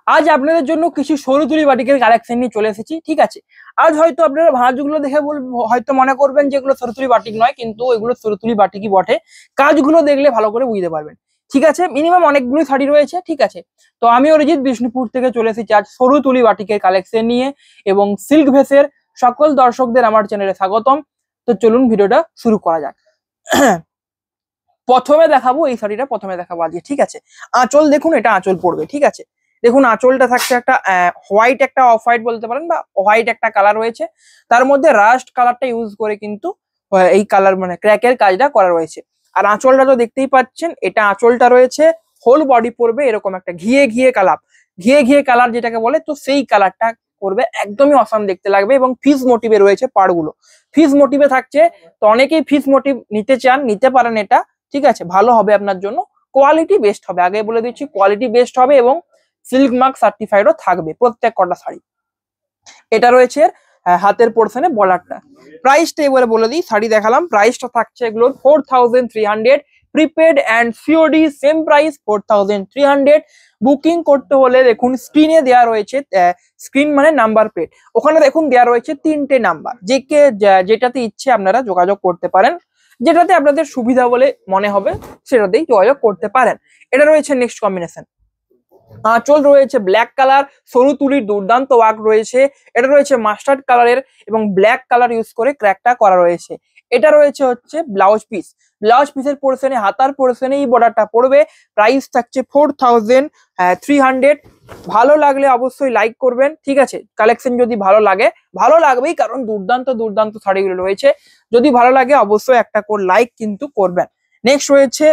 আজ আপনাদের জন্য কিছু সরু তুলি বাটিকের কালেকশন নিয়ে চলে এসেছি। ঠিক আছে, আজ হয়তো আপনারা ভাঁজগুলো দেখে হয়তো মনে করবেন যে এগুলো সরু তুলি বাটিক নয়, কিন্তু এগুলো সরু তুলি বাটিকই বটে। কাজগুলো দেখলে ভালো করে বুঝতে পারবেন। ঠিক আছে, মিনিমাম অনেকগুলো শাড়ি রয়েছে। ঠিক আছে, তো আমি অরিজিৎ বিষ্ণুপুর থেকে চলে এসেছি আজ সরু তুলি বাটিকের কালেকশন নিয়ে এবং সিল্ক ভেসের সকল দর্শকদের আমার চ্যানেলে স্বাগতম। তো চলুন ভিডিওটা শুরু করা যাক। প্রথমে দেখাবো এই শাড়িটা, প্রথমে দেখাবো আজকে। ঠিক আছে, আঁচল দেখুন, এটা আঁচল পড়বে। ঠিক আছে, দেখুন আঁচলটা থাকছে একটা হোয়াইট, একটা অফ হোয়াইট বলতে পারেন, বা হোয়াইট একটা কালার রয়েছে, তার মধ্যে রাস্ট কালারটা ইউজ করে কিন্তু এই কালার মানে ক্র্যাকের কাজটা করা রয়েছে। আর আঁচলটা তো দেখতেই পাচ্ছেন, এটা আঁচলটা রয়েছে, হোল বডি পড়বে এরকম একটা ঘিয়ে ঘিয়ে কালার, ঘিয়ে ঘিয়ে কালার যেটাকে বলে, তো সেই কালারটা করবে, একদমই অসাম দেখতে লাগবে। এবং ফিস মোটিভে রয়েছে পাড়গুলো, ফিস মোটিভে থাকছে। তো অনেকেই ফিস মোটিভ নিতে চান, নিতে পারেন এটা। ঠিক আছে, ভালো হবে আপনার জন্য, কোয়ালিটি বেস্ট হবে, আগে বলে দিচ্ছি কোয়ালিটি বেস্ট হবে এবং সিল্ক মার্ক সার্টিফাইডও থাকবে প্রত্যেক কটা শাড়ি। এটা রয়েছে হাতের পোর্শনে বর্ডারটা। প্রাইসটা এবারে বলে দিই, শাড়ি দেখালাম, প্রাইসটা থাকছে এগুলোর 4300, prepaid and COD same price 4300। Booking করতে হলে দেখুন স্ক্রিনে দেওয়া রয়েছে, স্ক্রিন মানে নাম্বার প্লেট, ওখানে দেখুন দেওয়া রয়েছে 3টে নাম্বার, যেটাতে ইচ্ছে আপনারা যোগাযোগ করতে পারেন, যেটাতে আপনাদের সুবিধা বলে মনে হবে সেটাতেই যোগাযোগ করতে পারেন। এটা রয়েছে নেক্সট কম্বিনেশন। আঁচল রয়েছে ব্ল্যাক কালার, সরু তুলির দুর্দান্ত ওয়ার্ক রয়েছে। এটা রয়েছে মাস্টার্ড কালারের এবং ব্ল্যাক কালার ইউজ করে ক্র্যাকটা করা রয়েছে। এটা রয়েছে হচ্ছে ব্লাউজ পিস, ব্লাউজ পিসের পোর্শনে হাতার পোর্শনে এই বর্ডারটা পড়বে। প্রাইস থাকছে 4300। ভালো লাগলে অবশ্যই লাইক করবেন। ঠিক আছে, কালেকশন যদি ভালো লাগে, ভালো লাগবেই, কারণ দুর্দান্ত দুর্দান্ত শাড়িগুলো রয়েছে। যদি ভালো লাগে অবশ্যই একটা করে লাইক কিন্তু করবেন। নেক্সট রয়েছে,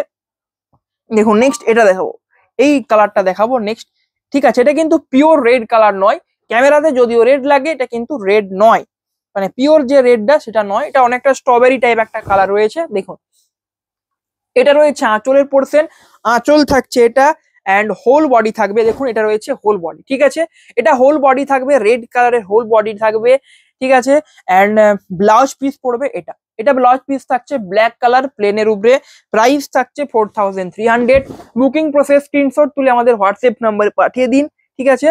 দেখুন নেক্সট এটা দেখাবো, এই কালারটা দেখাবো নেক্সট। ঠিক আছে, এটা কিন্তু পিওর রেড কালার নয়, ক্যামেরাতে যদিও রেড লাগে, এটা কিন্তু রেড নয়, মানে পিওর যে রেডটা সেটা নয়, এটা অনেকটা স্ট্রবেরি টাইপ একটা কালার রয়েছে। দেখুন এটা রয়েছে আঁচলের পোর্শন, আঁচল থাকছে এটা অ্যান্ড হোল বডি থাকবে। দেখুন এটা রয়েছে হোল বডি। ঠিক আছে, এটা হোল বডি থাকবে, রেড কালারের হোল বডি থাকবে। ঠিক আছে, অ্যান্ড ব্লাউজ পিস পড়বে এটা, এটা ব্লাউজ পিস থাকছে ব্ল্যাক কালার প্লেনের উপরে। প্রাইস থাকছে 4300। বুকিং প্রসেস স্ক্রিনশট তুলে আমাদের হোয়াটসঅ্যাপ নাম্বারে পাঠিয়ে দিন। ঠিক আছে,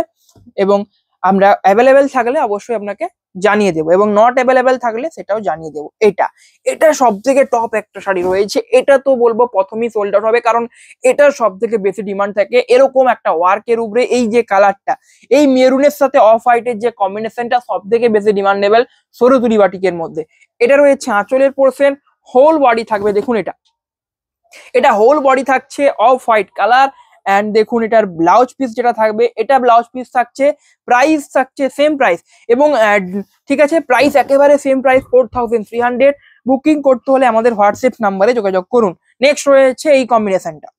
এবং আমরা অ্যাভেলেবেল থাকলে অবশ্যই আপনাকে জানিয়ে দেবো, এবং নট অ্যাভেলেবেল থাকলে সেটাও জানিয়ে দেবো। এটা এটা সব থেকে টপ একটা শাড়ি রয়েছে, এটা তো বলবো প্রথমেই সোল্ড আউট হবে, কারণ এটা সব থেকে বেশি ডিমান্ড থাকে এরকম একটা ওয়ার্কের উপরে। এই যে কালারটা, এই মেরুনের সাথে অফ হোয়াইটের যে কম্বিনেশনটা সব থেকে বেশি ডিমান্ডেবল সরু তুলি বাটিকের মধ্যে। এটা রয়েছে আঁচলের পোর্শন, হোল বডি থাকবে। দেখুন এটা, এটা হোল বডি থাকছে অফ হোয়াইট কালার। অ্যান্ড দেখুন এটার ব্লাউজ পিস যেটা থাকবে, এটা ব্লাউজ পিস থাকছে, প্রাইস থাকছে সেম প্রাইস, এবং ঠিক আছে প্রাইস একেবারে সেম প্রাইস 4300। বুকিং করতে হলে আমাদের হোয়াটসঅ্যাপ নাম্বারে যোগাযোগ করুন। নেক্সট রয়েছে এই কম্বিনেশনটা,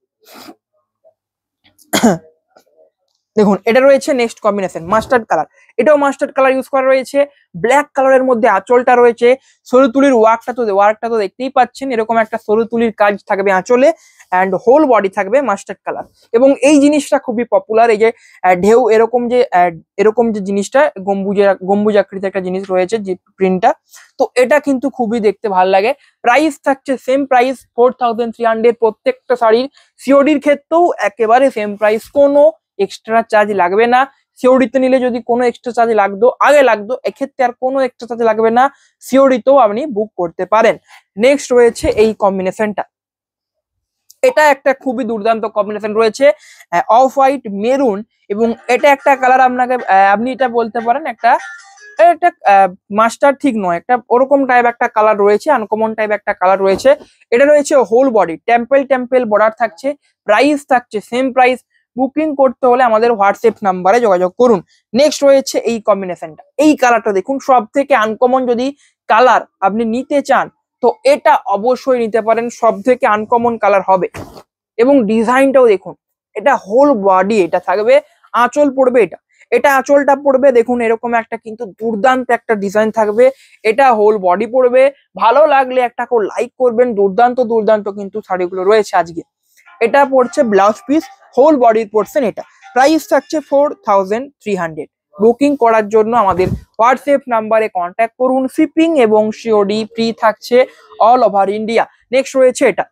দেখুন এটা রয়েছে নেক্সট কম্বিনেশন মাস্টার্ড কালার, এটাও মাস্টার্ড কালার ইউজ করা রয়েছে। ব্ল্যাক কালারের মধ্যে আঁচলটা রয়েছে, সরু তুলির ওয়ার্কটা তো দেখতেই পাচ্ছেন, এরকম একটা সরু তুলির কাজ থাকবে আঁচলে, অ্যান্ড হোল বডি থাকবে মাস্টার্ড কালার। এবং এই জিনিসটা খুবই পপুলার, এই যে ঢেউ এরকম যে জিনিসটা গম্বুজ আকৃতির একটা জিনিস রয়েছে যে প্রিন্টটা, তো এটা কিন্তু খুবই দেখতে ভালো লাগে। প্রাইস থাকছে সেম প্রাইস 4300 প্রত্যেকটা শাড়ির। সিওডির ক্ষেত্রেও একেবারে সেম প্রাইস, কোনো এক্সট্রা চার্জ লাগবে না। সিওডিতে নিলে যদি কোনো এক্সট্রা চার্জ লাগতো, এক্ষেত্রে আর কোনো এক্সট্রা চার্জ লাগবে না, সিওডিতেও আপনি বুক করতে পারেন। নেক্সট রয়েছে এই কম্বিনেশনটা, এটা একটা খুবই দুর্দান্ত কম্বিনেশন রয়েছে, অফ হোয়াইট মেরুন, এবং এটা একটা কালার আপনাকে আপনি এটা বলতে পারেন একটা মাস্টার ঠিক নয়, একটা ওরকম টাইপ একটা কালার রয়েছে, আনকমন টাইপ একটা কালার রয়েছে। এটা রয়েছে হোল বডি, টেম্পল বর্ডার থাকছে। প্রাইস থাকছে সেম প্রাইস। বুকিং করতে হলে আমাদের হোয়াটসঅ্যাপ নাম্বারে যোগাযোগ করুন। নেক্সট রয়েছে এই কম্বিনেশনটা, এই কালারটা দেখুন, সব থেকে আনকমন যদি কালার আপনি নিতে চান তো এটা অবশ্যই নিতে পারেন, সব থেকে আনকমন কালার হবে। এবং ডিজাইনটাও দেখুন, এটা হোল বডি এটা থাকবে, আঁচল পড়বে এটা, এটা আঁচলটা পড়বে দেখুন এরকম একটা কিন্তু দুর্দান্ত একটা ডিজাইন থাকবে। এটা হোল বডি পড়বে, ভালো লাগলে একটা করে লাইক করবেন। দুর্দান্ত দুর্দান্ত কিন্তু শাড়িগুলো রয়েছে আজকে। এটা পড়ছে ব্লাউজ পিস, হোল বডির পোর্শন এটা। প্রাইস থাকছে 4300। বুকিং করার জন্য আমাদের হোয়াটসঅ্যাপ নাম্বারে কন্ট্যাক্ট করুন। শিপিং এবং সিওডি ফ্রি থাকছে অল ওভার ইন্ডিয়া। নেক্সট রয়েছে এটা।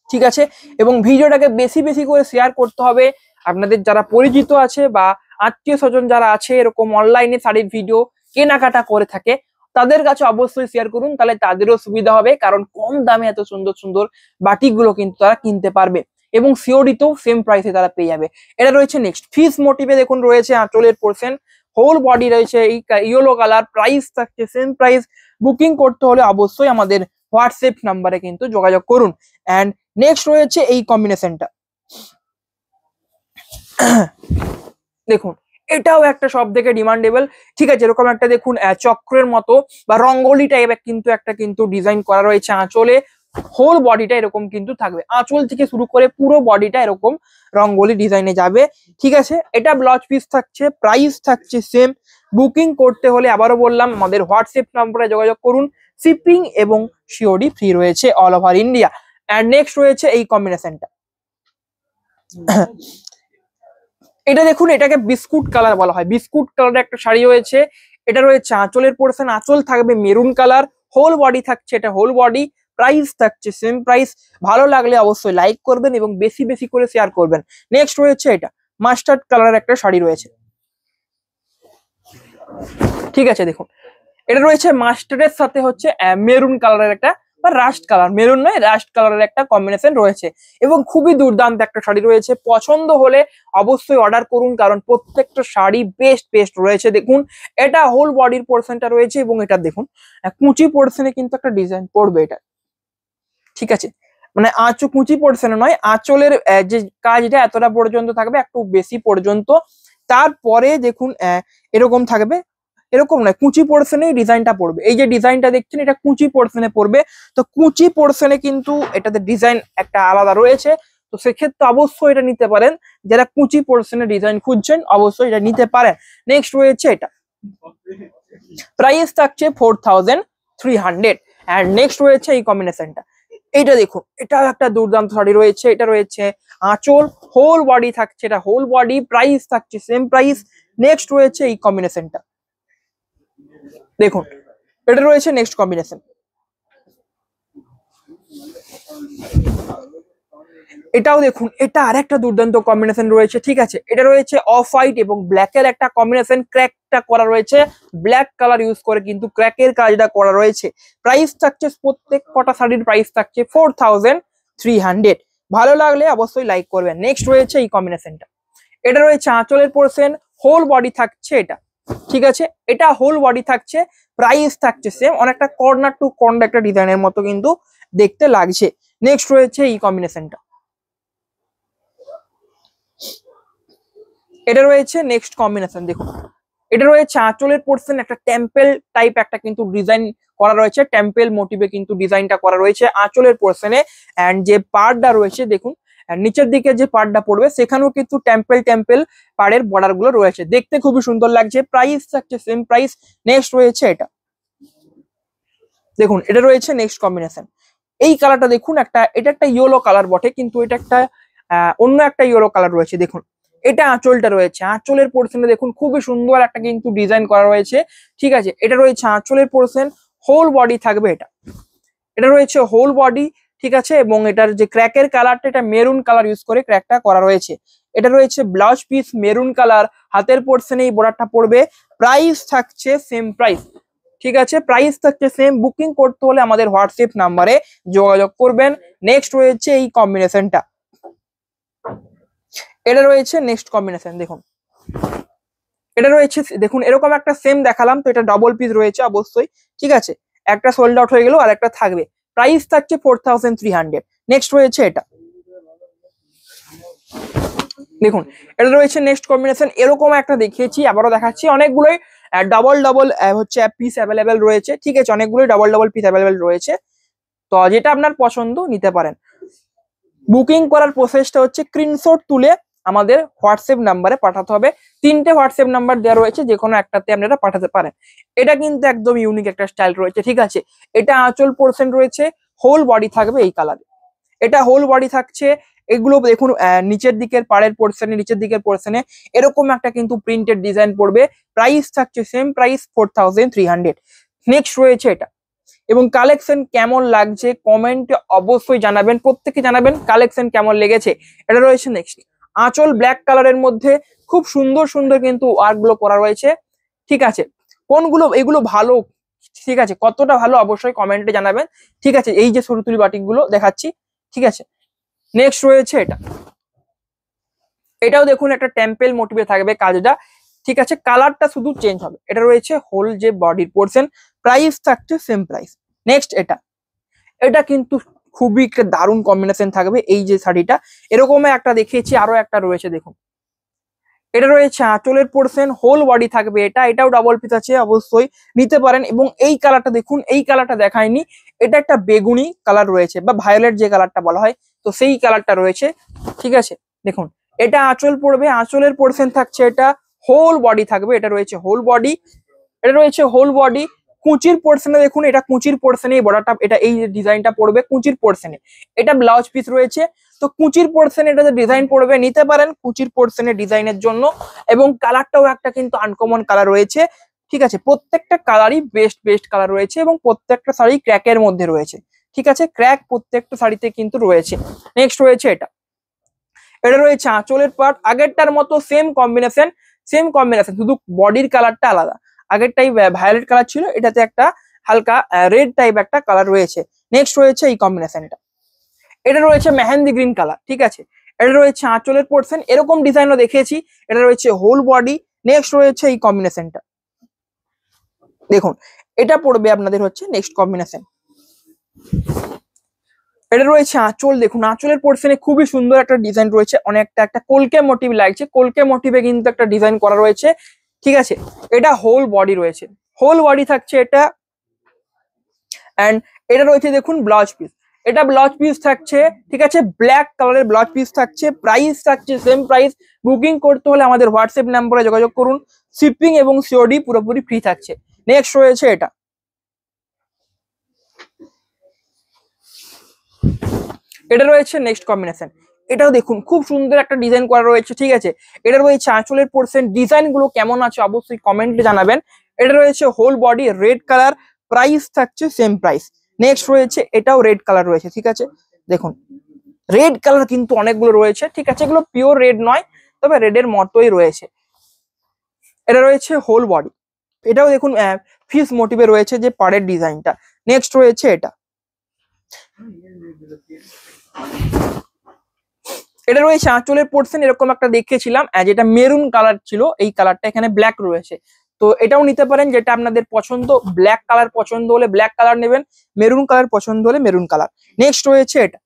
ঠিক আছে, এবং ভিডিওটাকে বেশি বেশি করে শেয়ার করতে হবে, আপনাদের যারা পরিচিত আছে বা আত্মীয় স্বজন যারা আছে এরকম অনলাইনে শাড়ির ভিডিও কেনাকাটা করে থাকে, তাদের কাছে অবশ্যই শেয়ার করুন, তাহলে তাদেরও সুবিধা হবে, কারণ কম দামে এত সুন্দর সুন্দর বাটিকগুলো কিন্তু তারা কিনতে পারবে এবং সিওডিতেও সেম প্রাইসে তারা পেয়ে যাবে। এটা রয়েছে নেক্সট ফিশ মোটিভে, দেখুন রয়েছে আঁচলের পোর্শন, হোল বডি রয়েছে এই ইয়েলো কালার, প্রাইস থাকছে সেম প্রাইস। বুকিং করতে হলে অবশ্যই আমাদের হোয়াটসঅ্যাপ নাম্বারে কিন্তু যোগাযোগ করুন। অ্যান্ড নেক্সট রয়েছে এই কম্বিনেশনটা, দেখুন এটাও একটা সব থেকে ডিমান্ডেবল, ঠিক আছে। এরকম একটা দেখুন চক্রের মতো বা রঙ্গোলি টাইপের কিন্তু একটা কিন্তু ডিজাইন করা রয়েছে আঁচলে, হোল বডিটা এরকম কিন্তু থাকবে, আঁচল থেকে শুরু করে পুরো বডিটা এরকম রঙ্গোলি ডিজাইনে যাবে, ঠিক আছে। এটা ব্লাউজ পিস থাকছে, প্রাইস থাকছে সেম। বুকিং করতে হলে আবারও বললাম আমাদের হোয়াটসঅ্যাপ নম্বরে যোগাযোগ করুন, শিপিং এবং সিওডি ফ্রি রয়েছে all over India. And next রয়েছে এই কম্বিনেশনটা, এটা দেখুন এটাকে বিস্কুট কালার বলা হয়, বিস্কুট কালারের একটা শাড়ি রয়েছে। এটা রয়েছে আঁচলের পোর্শন, আঁচল থাকবে মেরুন কালার, হোল বডি থাকছে এটা হোল বডি, প্রাইস থাকছে সেম প্রাইস। ভালো লাগলে অবশ্যই লাইক করবেন এবং বেশি বেশি করে শেয়ার করবেন। নেক্সট রয়েছে এটা মাস্টার্ড কালারের একটা শাড়ি রয়েছে, ঠিক আছে। দেখুন এটা রয়েছে মাস্টার্ডের সাথে হচ্ছে মেরুন কালারের একটা বা রাস্ট কালার, মেরুন নয় রাস্ট কালারের একটা কম্বিনেশন রয়েছে এবং খুবই দুর্দান্ত একটা শাড়ি রয়েছে। পছন্দ হলে অবশ্যই অর্ডার করুন, কারণ প্রত্যেকটা শাড়ি বেস্ট বেস্ট রয়েছে। দেখুন এটা হোল বডির পোর্শনটা রয়েছে এবং এটা দেখুন কুচি পোর্শনে কিন্তু একটা ডিজাইন পড়বে এটা, ঠিক আছে। মানে কুচি পোর্শনে নয়, আঁচলের যে কাজটা এতটা পর্যন্ত থাকবে, একটু বেশি পর্যন্ত। তারপরে দেখুন এরকম থাকবে, এরকম নয় কুচি পোর্শনে ডিজাইনটা পড়বে, এই যে ডিজাইনটা দেখছেন এটা কুচি পোর্শনে পড়বে। তো কুচি পোর্শনে কিন্তু এটাতে ডিজাইন একটা আলাদা রয়েছে, তো সেক্ষেত্রে অবশ্যই এটা নিতে পারেন, যারা কুচি পোর্শনে ডিজাইন খুঁজছেন অবশ্যই এটা নিতে পারেন। নেক্সট রয়েছে এটা, প্রাইস থাকছে 4300। অ্যান্ড নেক্সট রয়েছে এই কম্বিনেশনটা, এইটা দেখুন এটা একটা দুর্দান্ত শাড়ি রয়েছে, এটা রয়েছে আঁচল, হোল বডি থাকছে এটা হোল বডি, প্রাইস থাকছে সেম প্রাইস। নেক্সট রয়েছে এই কম্বিনেশনটা, দেখুন এটা রয়েছে নেক্সট কম্বিনেশন, এটাও দেখুন এটা আরেকটা দুর্দান্ত কম্বিনেশন রয়েছে, ঠিক আছে। এটা রয়েছে অফ হোয়াইট এবং ব্ল্যাকের একটা কম্বিনেশন, ক্র্যাকটা করা রয়েছে, ব্ল্যাক কালার ইউজ করে কিন্তু ক্র্যাকের কাজটা করা রয়েছে। প্রাইস থাকছে প্রত্যেক কটা শাড়ির প্রাইস থাকছে 4300। ভালো লাগলে অবশ্যই লাইক করবেন। নেক্সট রয়েছে এই কম্বিনেশনটা, এটা রয়েছে আঁচলের পোর্শন, হোল বডি থাকছে এটা, ঠিক আছে। এটা হোল বডি থাকছে, প্রাইস থাকছে সেম, অনেকটা কর্নার টু কর্নার একটা ডিজাইনের মতো কিন্তু দেখতে লাগছে। নেক্সট রয়েছে এই কম্বিনেশনটা, এটা রয়েছে নেক্সট কম্বিনেশন, দেখুন এটা রয়েছে আঁচলের পোর্শন, একটা টেম্পল টাইপ একটা কিন্তু ডিজাইন করা রয়েছে, টেম্পল মোটিভে কিন্তু ডিজাইনটা করা রয়েছে আঁচলের পোর্শনে। এন্ড যে পার্টটা রয়েছে দেখুন নিচের দিকে যে পার্টটা পড়বে সেখানেও কিন্তু টেম্পল টেম্পল পাড়ের বর্ডার গুলো রয়েছে, দেখতে খুবই সুন্দর লাগছে, প্রাইস থাকছে সেম প্রাইস। নেক্সট রয়েছে এটা, দেখুন এটা রয়েছে নেক্সট কম্বিনেশন, এই কালারটা দেখুন এটা একটা ইয়েলো কালার বটে, কিন্তু এটা একটা অন্য একটা ইয়েলো কালার রয়েছে। দেখুন এটা আঁচলটা রয়েছে, আঁচলের পোর্শনে দেখুন খুবই সুন্দর একটা কিন্তু ডিজাইন করা রয়েছে, ঠিক আছে। এটা রয়েছে আঁচলের পোর্শন, হোল বডি থাকবে এটা, এটা রয়েছে হোল বডি, ঠিক আছে। এবং এটার যে ক্র্যাকের কালারটা এটা মেরুন কালার ইউজ করে ক্র্যাকটা করা রয়েছে। এটা রয়েছে ব্লাউজ পিস মেরুন কালার, হাতের পোর্শনে এই বর্ডারটা পড়বে, প্রাইস থাকছে সেম প্রাইস, ঠিক আছে। প্রাইস থাকছে সেম। বুকিং করতে হলে আমাদের হোয়াটসঅ্যাপ নাম্বারে যোগাযোগ করবেন। নেক্সট রয়েছে এই কম্বিনেশনটা, এটা রয়েছে নেক্সট কম্বিনেশন, দেখুন এটা রয়েছে দেখুন এরকম একটা সেম দেখালাম, তো এটা ডবল পিস রয়েছে অবশ্যই, ঠিক আছে। একটা সোল্ড আউট হয়ে গেল আর একটা থাকবে, প্রাইস থাকছে 4300। নেক্সট রয়েছে এটা, দেখুন এটা রয়েছে নেক্সট কম্বিনেশন, এরকম একটা দেখিয়েছি আবারও দেখাচ্ছি, অনেকগুলোই ডবল ডবল হচ্ছে পিস অ্যাভেলেবেল রয়েছে, ঠিক আছে। অনেকগুলোই ডবল ডবল পিস অ্যাভেলেবেল রয়েছে, তো যেটা আপনার পছন্দ নিতে পারেন। বুকিং করার প্রসেসটা হচ্ছে স্ক্রিনশট তুলে আমাদের হোয়াটসঅ্যাপ নাম্বারে পাঠাতে হবে, 3টে হোয়াটসঅ্যাপ নাম্বার দেওয়া রয়েছে, যে কোনো একটাতে আপনারা পাঠাতে পারেন। এটা কিন্তু একদম ইউনিক একটা স্টাইল রয়েছে, ঠিক আছে। এটা আঁচল পোর্শন রয়েছে, হোল বডি থাকবে এই কালারে, এটা হোল বডি থাকছে। এগুলো দেখুন নিচের দিকের পাড়ের পোর্শনে, নিচের দিকের পোর্শনে এরকম একটা কিন্তু প্রিন্টেড ডিজাইন পড়বে, প্রাইস থাকছে সেম প্রাইস 4300। নেক্সট রয়েছে এটা, এবং কালেকশন কেমন লাগছে কমেন্টে অবশ্যই জানাবেন, প্রত্যেকে জানাবেন কালেকশন কেমন লেগেছে। এটা রয়েছে নেক্সট আঁচল ব্ল্যাক কালারের মধ্যে খুব সুন্দর সুন্দর কিন্তু ওয়ার্ক গুলো করা রয়েছে। ঠিক আছে, কোনগুলো এগুলো ভালো, ঠিক আছে, কতটা ভালো অবশ্যই কমেন্টে জানাবেন। ঠিক আছে, এই যে সরু তুলি বাটিক গুলো দেখাচ্ছি। ঠিক আছে, নেক্সট রয়েছে এটা, এটাও দেখুন একটা টেম্পেল মোটিভে থাকবে কাজটা। ঠিক আছে, কালারটা শুধু চেঞ্জ হবে। এটা রয়েছে হোল যে বডির পোর্শন, প্রাইস থাকছে সেম প্রাইস। নেক্সট এটা, এটা কিন্তু খুবই একটা দারুণ কম্বিনেশন থাকবে। এই যে শাড়িটা এরকম একটা দেখিয়েছি, আরো একটা রয়েছে দেখুন, এটা রয়েছে আঁচলের পোর্শন, হোল বডি থাকবে এটা, এটাও ডাবল পিস আছে, অবশ্যই নিতে পারেন। এবং এই কালারটা দেখুন, এই কালারটা দেখায়নি, এটা একটা বেগুনি কালার রয়েছে বা ভায়োলেট যে কালারটা বলা হয়, তো সেই কালারটা রয়েছে। ঠিক আছে, দেখুন এটা আঁচল পড়বে, আঁচলের পোর্শন থাকছে, এটা হোল বডি থাকবে, এটা রয়েছে হোল বডি, এটা রয়েছে হোল বডি। কুচির পোর্শনে দেখুন, এটা কুচির পোর্শনে এই বর্ডারটা, এটা এই ডিজাইনটা পড়বে কুচির পোর্শনে, এটা ব্লাউজ পিস রয়েছে। তো কুচির পোর্শনে এটা যে ডিজাইন পড়বে, নিতে পারেন কুচির পোর্শনে ডিজাইনের জন্য। এবং কালারটাও একটা কিন্তু আনকমন কালার রয়েছে। ঠিক আছে, প্রত্যেকটা কালারই বেস্ট বেস্ট কালার রয়েছে এবং প্রত্যেকটা শাড়ি ক্র্যাকের মধ্যে রয়েছে। ঠিক আছে, ক্র্যাক প্রত্যেকটা শাড়িতে কিন্তু রয়েছে। নেক্সট রয়েছে এটা, এটা রয়েছে আঁচলের পার্ট, আগেরটার মতো সেম কম্বিনেশন, সেম কম্বিনেশন, শুধু বডির কালারটা আলাদা। আগেরটাই ভায়োলেট কালার ছিল, এটাতে একটা হালকা রেড টাইপ একটা কালার রয়েছে। নেক্সট রয়েছে এই কম্বিনেশনটা, এটা রয়েছে মেহেন্দি গ্রিন কালার। ঠিক আছে, এটা রয়েছে আঁচলের পোর্শন, এরকম ডিজাইনও দেখিয়েছি, এটা রয়েছে হোল বডি। নেক্সট রয়েছে এই কম্বিনেশনটা, দেখুন এটা পড়বে আপনাদের হচ্ছে নেক্সট কম্বিনেশন, এটা রয়েছে আঁচল। দেখুন আঁচলের পোর্শনে খুবই সুন্দর একটা ডিজাইন রয়েছে, অনেকটা একটা কলকে মোটিভ লাগছে, কলকে মোটিভে কিন্তু একটা ডিজাইন করা রয়েছে। ঠিক আছে, এটা হোল বডি রয়েছে, হোল বডি থাকছে এটা। অ্যান্ড এটা রয়েছে দেখুন ব্লাউজ পিস, এটা ব্লাউজ পিস থাকছে। ঠিক আছে, ব্ল্যাক কালারের ব্লাউজ পিস থাকছে, প্রাইস থাকছে সেম প্রাইস। বুকিং করতে হলে আমাদের হোয়াটসঅ্যাপ নাম্বারে যোগাযোগ করুন, শিপিং এবং সিওডি পুরোপুরি ফ্রি থাকছে। নেক্সট রয়েছে এটা, এটা রয়েছে নেক্সট কম্বিনেশন, এটাও দেখুন খুব সুন্দর একটা ডিজাইন করা রয়েছে। ঠিক আছে, এটা রয়েছে আঁচলের পোর্শন, ডিজাইন গুলো কেমন আছে অবশ্যই কমেন্টে জানাবেন। এটা রয়েছে whole body red colour, price থাকছে সেম প্রাইস। নেক্সট রয়েছে এটাও রেড কালার রয়েছে। ঠিক আছে, দেখুন রেড কালার কিন্তু অনেকগুলো রয়েছে। ঠিক আছে, এগুলো পিওর রেড নয়, তবে রেডের মতোই রয়েছে। এটা রয়েছে হোল বডি, এটাও দেখুন ফিস মোটিভে রয়েছে যে পাড়ের ডিজাইনটা। নেক্সট রয়েছে এটা, এটা রয়েছে আঁচলের পোর্শন, এরকম একটা দেখিয়েছিলাম যেটা মেরুন কালার ছিল, এই কালারটা এখানে ব্ল্যাক রয়েছে। তো এটাও নিতে পারেন, যেটা আপনাদের পছন্দ, ব্ল্যাক কালার পছন্দ হলে ব্ল্যাক কালার নেবেন, মেরুন কালার পছন্দ হলে মেরুন কালার। নেক্সট রয়েছে এটা,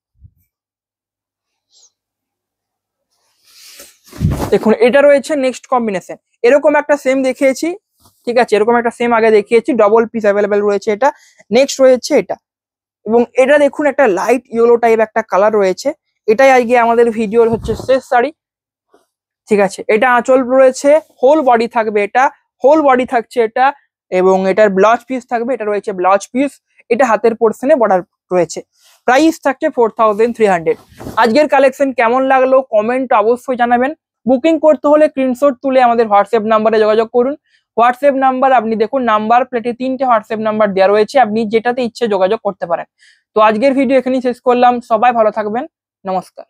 দেখুন এটা রয়েছে নেক্সট কম্বিনেশন, এরকম একটা সেম দেখিয়েছি। ঠিক আছে, এরকম একটা সেম আগে দেখিয়েছি, ডবল পিস অ্যাভেলেবেল রয়েছে এটা। নেক্সট রয়েছে এটা, এবং এটা দেখুন একটা লাইট ইয়েলো টাইপ একটা কালার রয়েছে। এটাই আজকে আমাদের ভিডিওর হচ্ছে শেষ শাড়ি। ঠিক আছে, এটা আঁচল রয়েছে, হোল বডি থাকবে, এটা হোল বডি থাকছে এটা। এবং এটার ব্লাউজ পিস থাকবে, এটা রয়েছে ব্লাউজ পিস, এটা হাতের পোর্শনে বর্ডার রয়েছে। প্রাইস থাকছে 4300। আজকের কালেকশন কেমন লাগলো কমেন্ট অবশ্যই জানাবেন। বুকিং করতে হলে স্ক্রিনশট তুলে আমাদের হোয়াটসঅ্যাপ নাম্বারে যোগাযোগ করুন। হোয়াটসঅ্যাপ নাম্বার আপনি দেখুন, নাম্বার প্লেটে 3টে হোয়াটসঅ্যাপ নাম্বার দেওয়া রয়েছে, আপনি যেটাতে ইচ্ছে যোগাযোগ করতে পারেন। তো আজকের ভিডিও এখানেই শেষ করলাম, সবাই ভালো থাকবেন, নমস্কার।